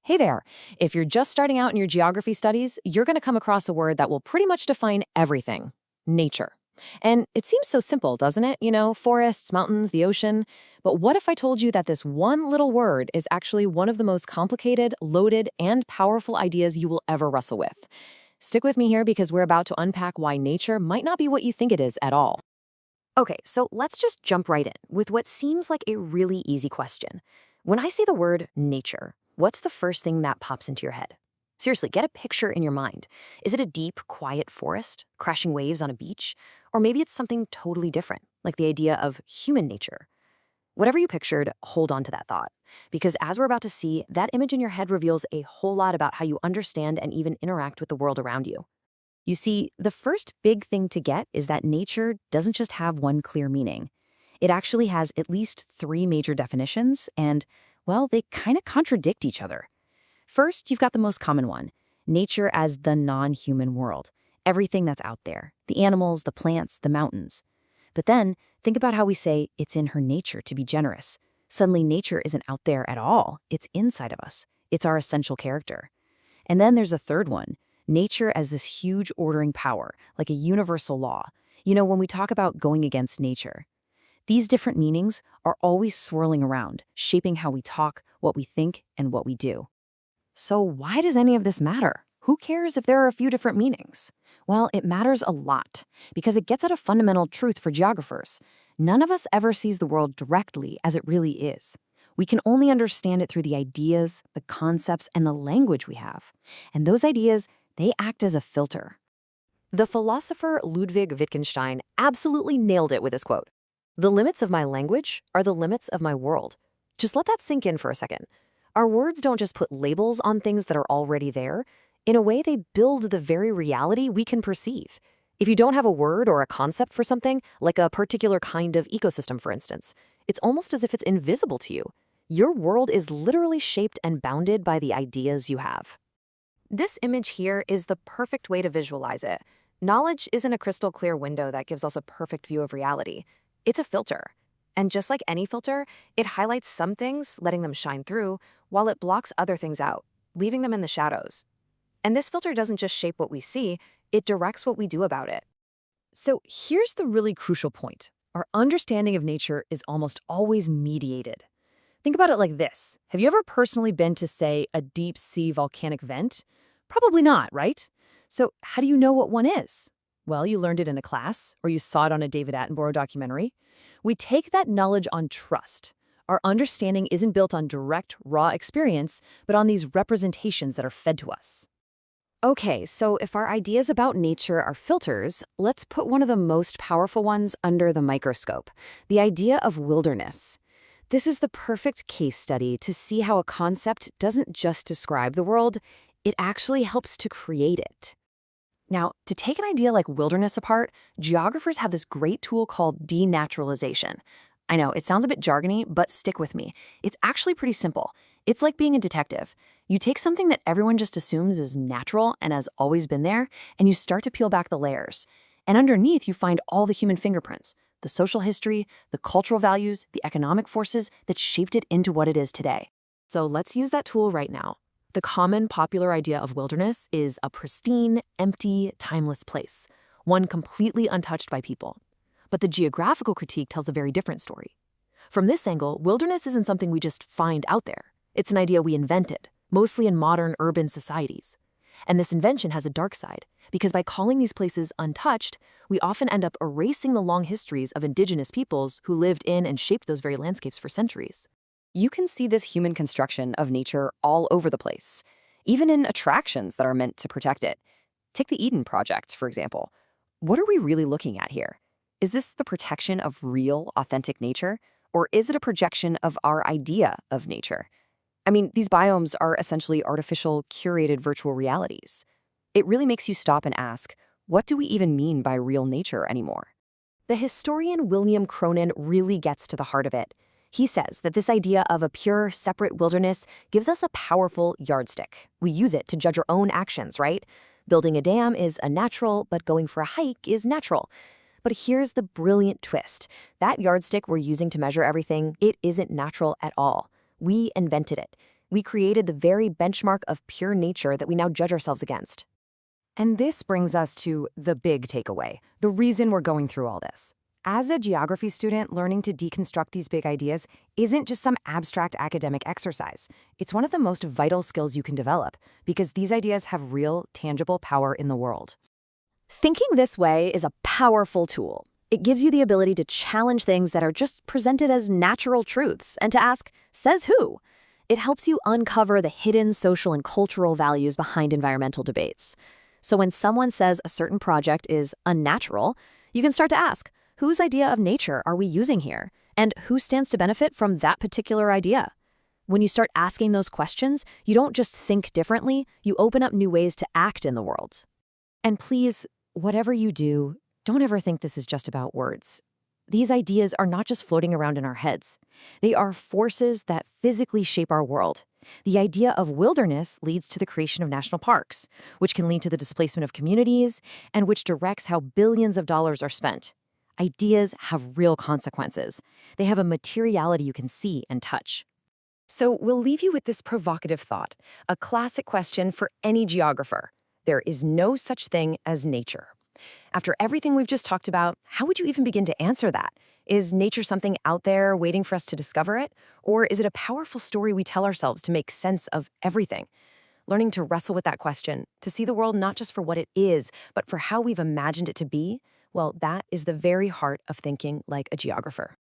Hey there. If you're just starting out in your geography studies, you're going to come across a word that will pretty much define everything: nature. And it seems so simple, doesn't it? Forests, mountains, the ocean. But what if I told you that this one little word is actually one of the most complicated, loaded, and powerful ideas you will ever wrestle with? Stick with me here because we're about to unpack why nature might not be what you think it is at all. Okay, so let's just jump right in with what seems like a really easy question. When I say the word nature, what's the first thing that pops into your head? Seriously, get a picture in your mind. Is it a deep, quiet forest, crashing waves on a beach? Or maybe it's something totally different, like the idea of human nature. Whatever you pictured, hold on to that thought. Because as we're about to see, that image in your head reveals a whole lot about how you understand and even interact with the world around you. You see, the first big thing to get is that nature doesn't just have one clear meaning. It actually has at least three major definitions, and, well, they kind of contradict each other. First, you've got the most common one: nature as the non-human world. Everything that's out there: the animals, the plants, the mountains. But then, think about how we say it's in her nature to be generous. Suddenly, nature isn't out there at all. It's inside of us. It's our essential character. And then there's a third one: nature as this huge ordering power, like a universal law. When we talk about going against nature, these different meanings are always swirling around, shaping how we talk, what we think, and what we do. So why does any of this matter? Who cares if there are a few different meanings? Well, it matters a lot, because it gets at a fundamental truth for geographers. None of us ever sees the world directly as it really is. We can only understand it through the ideas, the concepts, and the language we have. And those ideas, they act as a filter. The philosopher Ludwig Wittgenstein absolutely nailed it with this quote: "The limits of my language are the limits of my world." Just let that sink in for a second. Our words don't just put labels on things that are already there. In a way, they build the very reality we can perceive. If you don't have a word or a concept for something, like a particular kind of ecosystem, for instance, it's almost as if it's invisible to you. Your world is literally shaped and bounded by the ideas you have. This image here is the perfect way to visualize it. Knowledge isn't a crystal clear window that gives us a perfect view of reality. It's a filter. And just like any filter, it highlights some things, letting them shine through, while it blocks other things out, leaving them in the shadows. And this filter doesn't just shape what we see, it directs what we do about it. So here's the really crucial point. Our understanding of nature is almost always mediated. Think about it like this. Have you ever personally been to, say, a deep sea volcanic vent? Probably not, right? So how do you know what one is? Well, you learned it in a class, or you saw it on a David Attenborough documentary. We take that knowledge on trust. Our understanding isn't built on direct, raw experience, but on these representations that are fed to us. Okay, so if our ideas about nature are filters, let's put one of the most powerful ones under the microscope: the idea of wilderness. This is the perfect case study to see how a concept doesn't just describe the world, it actually helps to create it. Now, to take an idea like wilderness apart, geographers have this great tool called denaturalization. I know, it sounds a bit jargony, but stick with me. It's actually pretty simple. It's like being a detective. You take something that everyone just assumes is natural and has always been there, and you start to peel back the layers. And underneath, you find all the human fingerprints: the social history, the cultural values, the economic forces that shaped it into what it is today. So let's use that tool right now. The common popular idea of wilderness is a pristine, empty, timeless place, one completely untouched by people. But the geographical critique tells a very different story. From this angle, wilderness isn't something we just find out there. It's an idea we invented, mostly in modern urban societies. And this invention has a dark side, because by calling these places untouched, we often end up erasing the long histories of indigenous peoples who lived in and shaped those very landscapes for centuries. You can see this human construction of nature all over the place, even in attractions that are meant to protect it. Take the Eden Project, for example. What are we really looking at here? Is this the protection of real, authentic nature? Or is it a projection of our idea of nature? I mean, these biomes are essentially artificial, curated virtual realities. It really makes you stop and ask, what do we even mean by real nature anymore? The historian William Cronin really gets to the heart of it. He says that this idea of a pure, separate wilderness gives us a powerful yardstick. We use it to judge our own actions, right? Building a dam is unnatural, but going for a hike is natural. But here's the brilliant twist. That yardstick we're using to measure everything, it isn't natural at all. We invented it. We created the very benchmark of pure nature that we now judge ourselves against. And this brings us to the big takeaway, the reason we're going through all this. As a geography student, learning to deconstruct these big ideas isn't just some abstract academic exercise. It's one of the most vital skills you can develop, because these ideas have real, tangible power in the world. Thinking this way is a powerful tool. It gives you the ability to challenge things that are just presented as natural truths and to ask, says who? It helps you uncover the hidden social and cultural values behind environmental debates. So when someone says a certain project is unnatural, you can start to ask, whose idea of nature are we using here? And who stands to benefit from that particular idea? When you start asking those questions, you don't just think differently, you open up new ways to act in the world. And please, whatever you do, don't ever think this is just about words. These ideas are not just floating around in our heads. They are forces that physically shape our world. The idea of wilderness leads to the creation of national parks, which can lead to the displacement of communities, and which directs how billions of dollars are spent. Ideas have real consequences. They have a materiality you can see and touch. So we'll leave you with this provocative thought, a classic question for any geographer. There is no such thing as nature. After everything we've just talked about, how would you even begin to answer that? Is nature something out there waiting for us to discover it? Or is it a powerful story we tell ourselves to make sense of everything? Learning to wrestle with that question, to see the world not just for what it is, but for how we've imagined it to be, well, that is the very heart of thinking like a geographer.